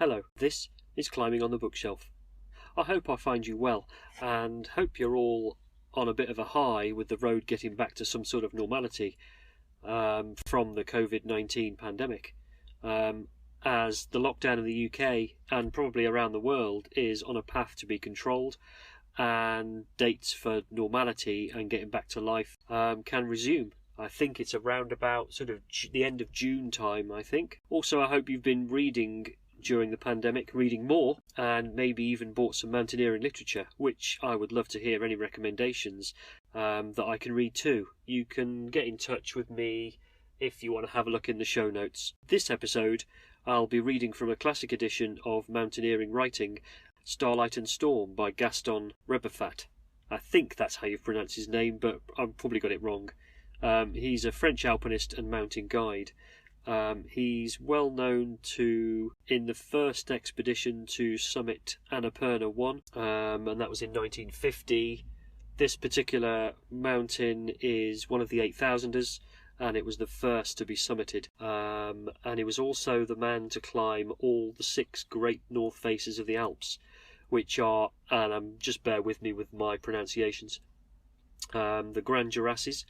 Hello, this is Climbing on the Bookshelf. I hope I find you well, and hope you're all on a bit of a high with the road getting back to some sort of normality from the COVID-19 pandemic, as the lockdown in the UK and probably around the world is on a path to be controlled, and dates for normality and getting back to life can resume. I think it's around about sort of the end of June time, I think. Also, I hope you've been reading during the pandemic, reading more, and maybe even bought some mountaineering literature, which I would love to hear any recommendations that I can read too. You can get in touch with me if you want to have a look in the show notes. This episode, I'll be reading from a classic edition of mountaineering writing, Starlight and Storm by Gaston Rebuffat. I think that's how you pronounce his name, but I've probably got it wrong. He's a French alpinist and mountain guide. He's well known in the first expedition to summit Annapurna 1, and that was in 1950. This particular mountain is one of the 8,000ers, and it was the first to be summited. And he was also the man to climb all the 6 great north faces of the Alps, which are, and just bear with me with my pronunciations, the Grand Jurasses,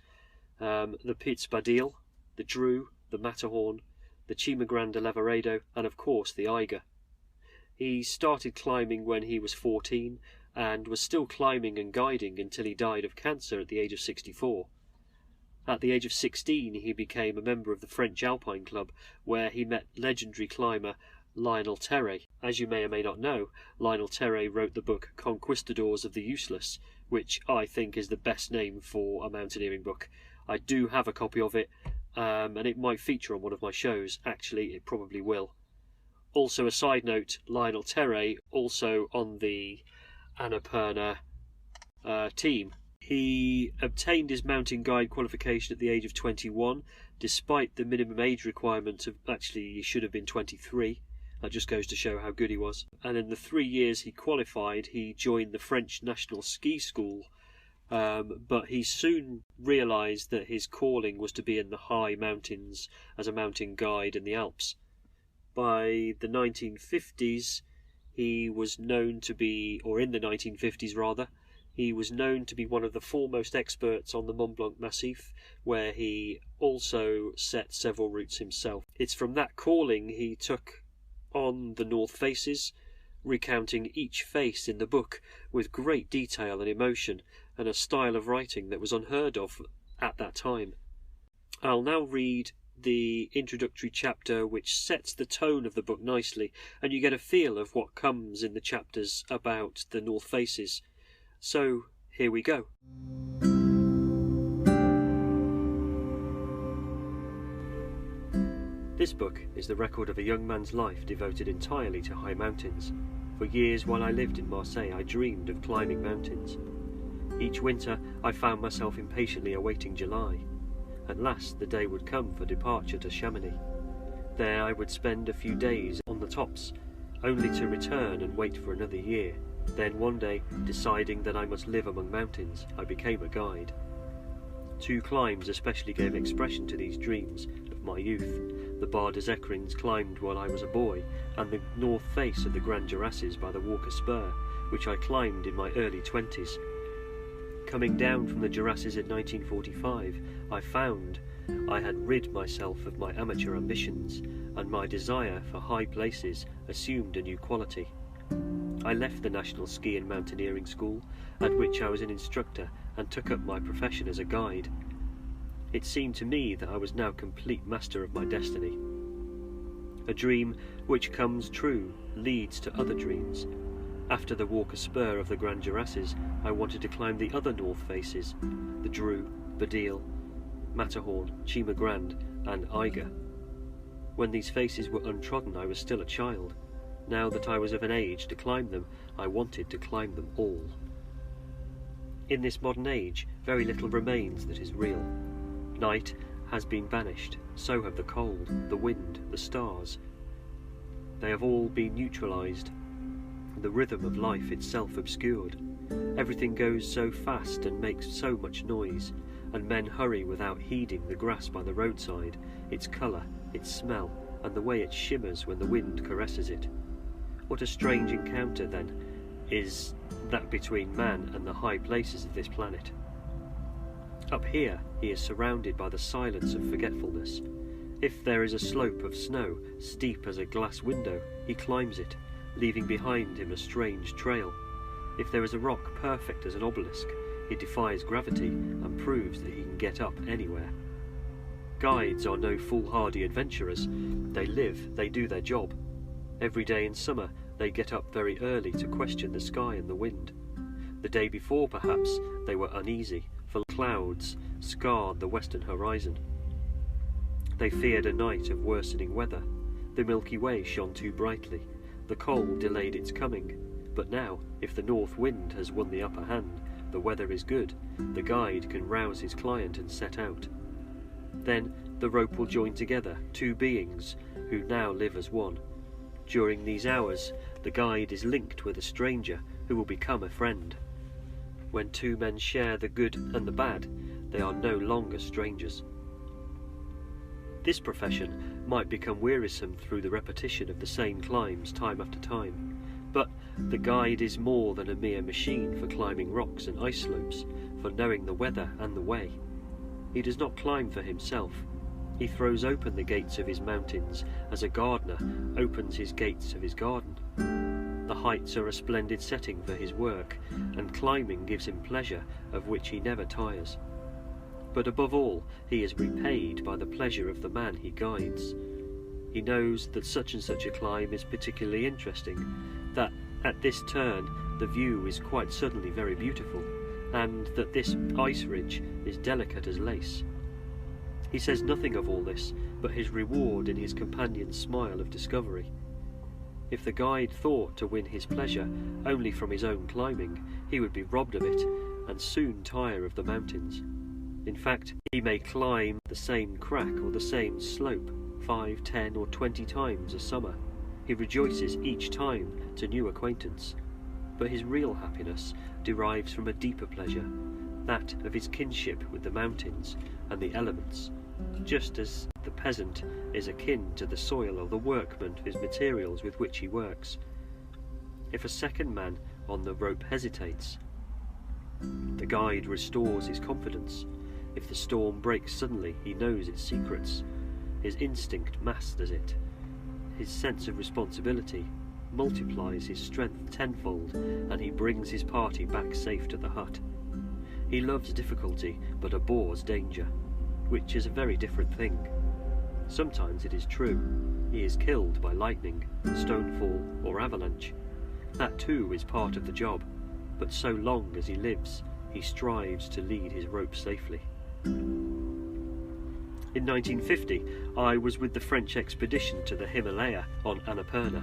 the Piz Badil, the Dru, the Matterhorn, the Cima Grande Lavaredo, and of course the Eiger. He started climbing when he was 14 and was still climbing and guiding until he died of cancer at the age of 64. At the age of 16 he became a member of the French Alpine Club, where he met legendary climber Lionel Terray. As you may or may not know, Lionel Terray wrote the book Conquistadors of the Useless, which I think is the best name for a mountaineering book. I do have a copy of it, and it might feature on one of my shows. Actually, it probably will. Also, a side note, Lionel Terray, also on the Annapurna team. He obtained his mountain guide qualification at the age of 21, despite the minimum age requirement of, actually, he should have been 23. That just goes to show how good he was. And in the 3 years he qualified, he joined the French National Ski School, but he soon realised that his calling was to be in the high mountains as a mountain guide in the Alps. By the 1950s, he was known to be, or in the 1950s rather, he was known to be one of the foremost experts on the Mont Blanc Massif, where he also set several routes himself. It's from that calling he took on the North Faces, recounting each face in the book with great detail and emotion, and a style of writing that was unheard of at that time. I'll now read the introductory chapter, which sets the tone of the book nicely, and you get a feel of what comes in the chapters about the North Faces. So, here we go. This book is the record of a young man's life devoted entirely to high mountains. For years while I lived in Marseille, I dreamed of climbing mountains. Each winter I found myself impatiently awaiting July. At last the day would come for departure to Chamonix. There I would spend a few days on the tops, only to return and wait for another year. Then one day, deciding that I must live among mountains, I became a guide. 2 climbs especially gave expression to these dreams of my youth. The Barre des Écrins climbed while I was a boy, and the north face of the Grand Jurasses by the Walker Spur, which I climbed in my early 20s. Coming down from the Jurasses in 1945, I found I had rid myself of my amateur ambitions, and my desire for high places assumed a new quality. I left the National Ski and Mountaineering School, at which I was an instructor, and took up my profession as a guide. It seemed to me that I was now complete master of my destiny. A dream which comes true leads to other dreams. After the Walker Spur of the Grand Jurasses, I wanted to climb the other north faces, the Dru, Badil, Matterhorn, Cima Grande, and Eiger. When these faces were untrodden, I was still a child. Now that I was of an age to climb them, I wanted to climb them all. In this modern age, very little remains that is real. Night has been banished, so have the cold, the wind, the stars. They have all been neutralized. The rhythm of life itself obscured. Everything goes so fast and makes so much noise, and men hurry without heeding the grass by the roadside, its colour, its smell, and the way it shimmers when the wind caresses it. What a strange encounter, then, is that between man and the high places of this planet. Up here, he is surrounded by the silence of forgetfulness. If there is a slope of snow, steep as a glass window, he climbs it, leaving behind him a strange trail. If there is a rock perfect as an obelisk, he defies gravity and proves that he can get up anywhere. Guides are no foolhardy adventurers. They live, they do their job. Every day in summer, they get up very early to question the sky and the wind. The day before, perhaps, they were uneasy, for clouds scarred the western horizon. They feared a night of worsening weather. The Milky Way shone too brightly. The cold delayed its coming. But now, if the north wind has won the upper hand, the weather is good, the guide can rouse his client and set out. Then the rope will join together two beings who now live as one. During these hours, the guide is linked with a stranger who will become a friend. When two men share the good and the bad, they are no longer strangers. This profession might become wearisome through the repetition of the same climbs time after time, but the guide is more than a mere machine for climbing rocks and ice slopes, for knowing the weather and the way. He does not climb for himself. He throws open the gates of his mountains as a gardener opens his gates of his garden. The heights are a splendid setting for his work, and climbing gives him pleasure of which he never tires. But above all, he is repaid by the pleasure of the man he guides. He knows that such and such a climb is particularly interesting, that at this turn the view is quite suddenly very beautiful, and that this ice ridge is delicate as lace. He says nothing of all this, but his reward in his companion's smile of discovery. If the guide thought to win his pleasure only from his own climbing, he would be robbed of it, and soon tire of the mountains. In fact, he may climb the same crack or the same slope 5, 10, or 20 times a summer. He rejoices each time to new acquaintance. But his real happiness derives from a deeper pleasure, that of his kinship with the mountains and the elements, just as the peasant is akin to the soil or the workman to his materials with which he works. If a second man on the rope hesitates, the guide restores his confidence. If the storm breaks suddenly, he knows its secrets. His instinct masters it. His sense of responsibility multiplies his strength tenfold, and he brings his party back safe to the hut. He loves difficulty, but abhors danger, which is a very different thing. Sometimes it is true, he is killed by lightning, stonefall, or avalanche. That too is part of the job, but so long as he lives, he strives to lead his rope safely. In 1950, I was with the French expedition to the Himalaya on Annapurna.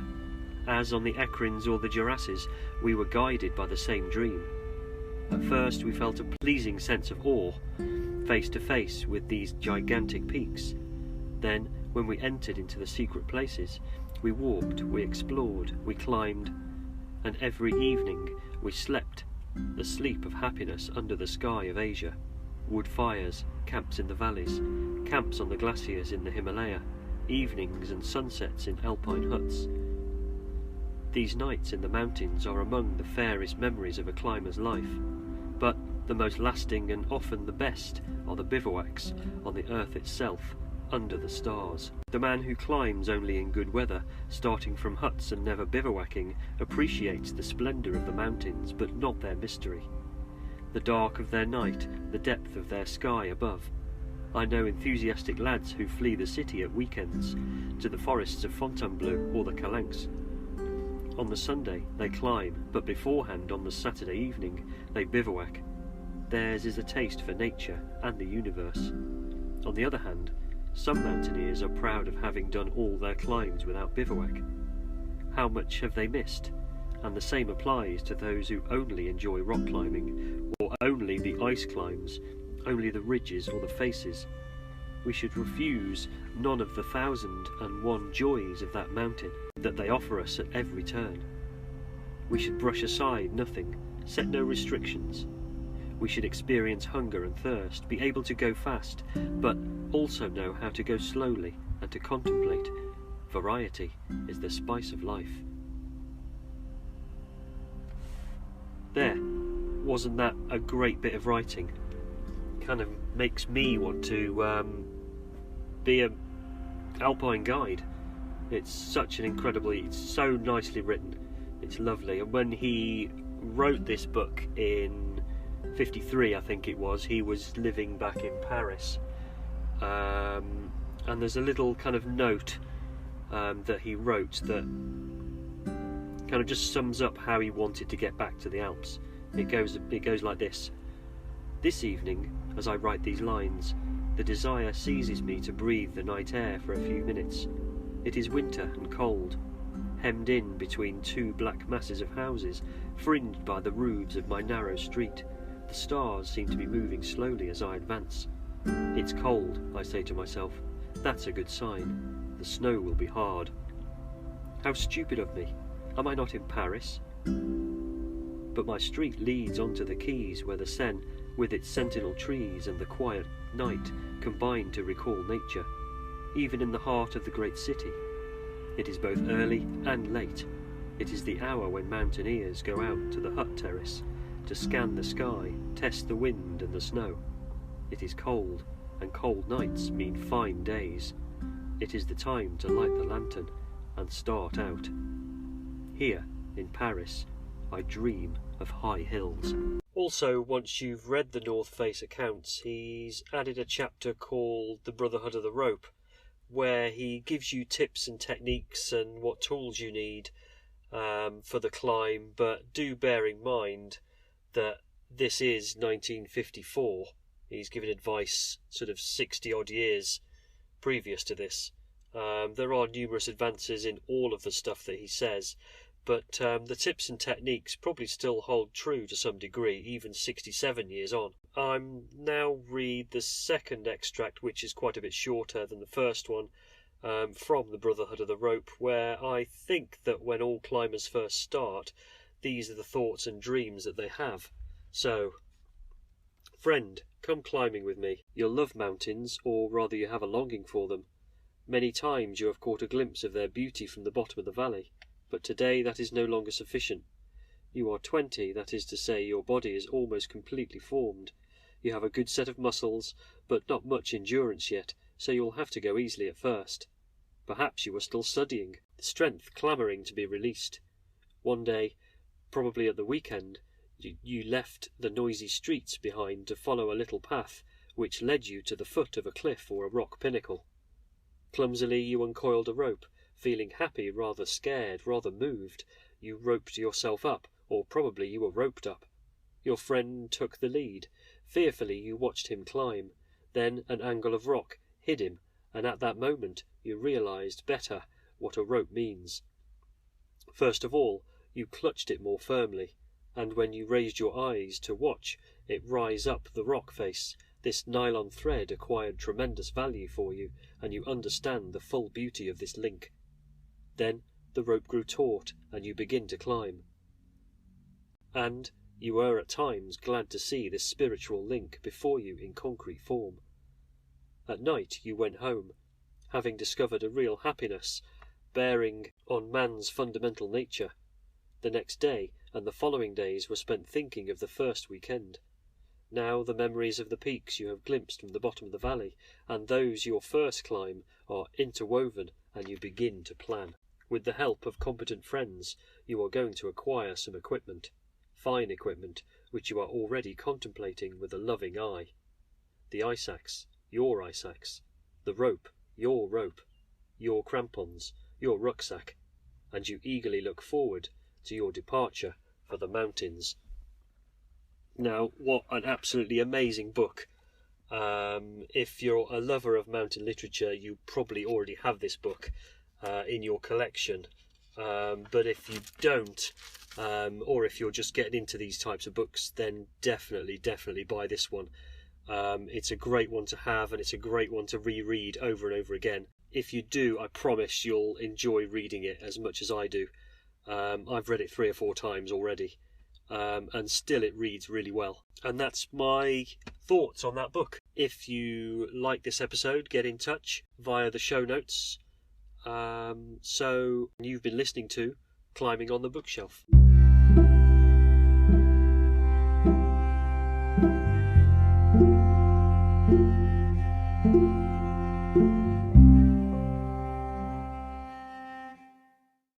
As on the Ecrins or the Jurasses, we were guided by the same dream. At first we felt a pleasing sense of awe, face to face with these gigantic peaks. Then, when we entered into the secret places, we walked, we explored, we climbed, and every evening we slept the sleep of happiness under the sky of Asia. Wood fires, camps in the valleys, camps on the glaciers in the Himalaya, evenings and sunsets in alpine huts. These nights in the mountains are among the fairest memories of a climber's life, but the most lasting and often the best are the bivouacs on the earth itself, under the stars. The man who climbs only in good weather, starting from huts and never bivouacking, appreciates the splendour of the mountains, but not their mystery. The dark of their night, the depth of their sky above. I know enthusiastic lads who flee the city at weekends to the forests of Fontainebleau or the Calanques. On the Sunday they climb, but beforehand on the Saturday evening they bivouac. Theirs is a taste for nature and the universe. On the other hand, some mountaineers are proud of having done all their climbs without bivouac. How much have they missed? And the same applies to those who only enjoy rock climbing, or only the ice climbs, only the ridges or the faces. We should refuse none of the 1,001 joys of that mountain that they offer us at every turn. We should brush aside nothing, set no restrictions. We should experience hunger and thirst, be able to go fast, but also know how to go slowly and to contemplate. Variety is the spice of life. There, wasn't that a great bit of writing? Kind of makes me want to be a alpine guide. It's such an it's so nicely written. It's lovely. And when he wrote this book in 53, I think it was, he was living back in Paris. And there's a little kind of note that he wrote that kind of just sums up how he wanted to get back to the Alps. It goes like this. This evening, as I write these lines, the desire seizes me to breathe the night air for a few minutes. It is winter and cold, hemmed in between two black masses of houses, fringed by the roofs of my narrow street. The stars seem to be moving slowly as I advance. It's cold, I say to myself. That's a good sign. The snow will be hard. How stupid of me. Am I not in Paris? But my street leads onto the quays where the Seine, with its sentinel trees and the quiet night, combine to recall nature, even in the heart of the great city. It is both early and late. It is the hour when mountaineers go out to the hut terrace to scan the sky, test the wind and the snow. It is cold, and cold nights mean fine days. It is the time to light the lantern and start out. Here, in Paris, I dream of high hills. Also, once you've read the North Face accounts, he's added a chapter called The Brotherhood of the Rope, where he gives you tips and techniques and what tools you need for the climb, but do bear in mind that this is 1954. He's given advice sort of 60 odd years previous to this. There are numerous advances in all of the stuff that he says, but the tips and techniques probably still hold true to some degree, even 67 years on. I'm now read the second extract, which is quite a bit shorter than the first one, from the Brotherhood of the Rope, where I think that when all climbers first start, these are the thoughts and dreams that they have. So, friend, come climbing with me. You'll love mountains, or rather you have a longing for them. Many times you have caught a glimpse of their beauty from the bottom of the valley, but today that is no longer sufficient. You are 20, that is to say, your body is almost completely formed. You have a good set of muscles, but not much endurance yet, so you'll have to go easily at first. Perhaps you are still studying, strength clamouring to be released. One day, probably at the weekend, you left the noisy streets behind to follow a little path which led you to the foot of a cliff or a rock pinnacle. Clumsily you uncoiled a rope. Feeling happy, rather scared, rather moved, you roped yourself up, or probably you were roped up. Your friend took the lead. Fearfully you watched him climb. Then an angle of rock hid him, and at that moment you realized better what a rope means. First of all, you clutched it more firmly, and when you raised your eyes to watch it rise up the rock face, this nylon thread acquired tremendous value for you, and you understand the full beauty of this link. Then the rope grew taut, and you begin to climb. And you were at times glad to see this spiritual link before you in concrete form. At night you went home, having discovered a real happiness, bearing on man's fundamental nature. The next day and the following days were spent thinking of the first weekend. Now the memories of the peaks you have glimpsed from the bottom of the valley, and those your first climb, are interwoven, and you begin to plan. With the help of competent friends, you are going to acquire some equipment, fine equipment, which you are already contemplating with a loving eye. The ice axe, your ice axe. The rope, your crampons, your rucksack, and you eagerly look forward to your departure for the mountains. Now, what an absolutely amazing book. If you're a lover of mountain literature, you probably already have this book in your collection, but if you don't, or if you're just getting into these types of books, then definitely buy this one. It's a great one to have, and it's a great one to reread over and over again. If you do, I promise you'll enjoy reading it as much as I do. I've read it 3 or 4 times already, and still it reads really well. And that's my thoughts on that book. If you like this episode, get in touch via the show notes. So you've been listening to Climbing on the Bookshelf. you.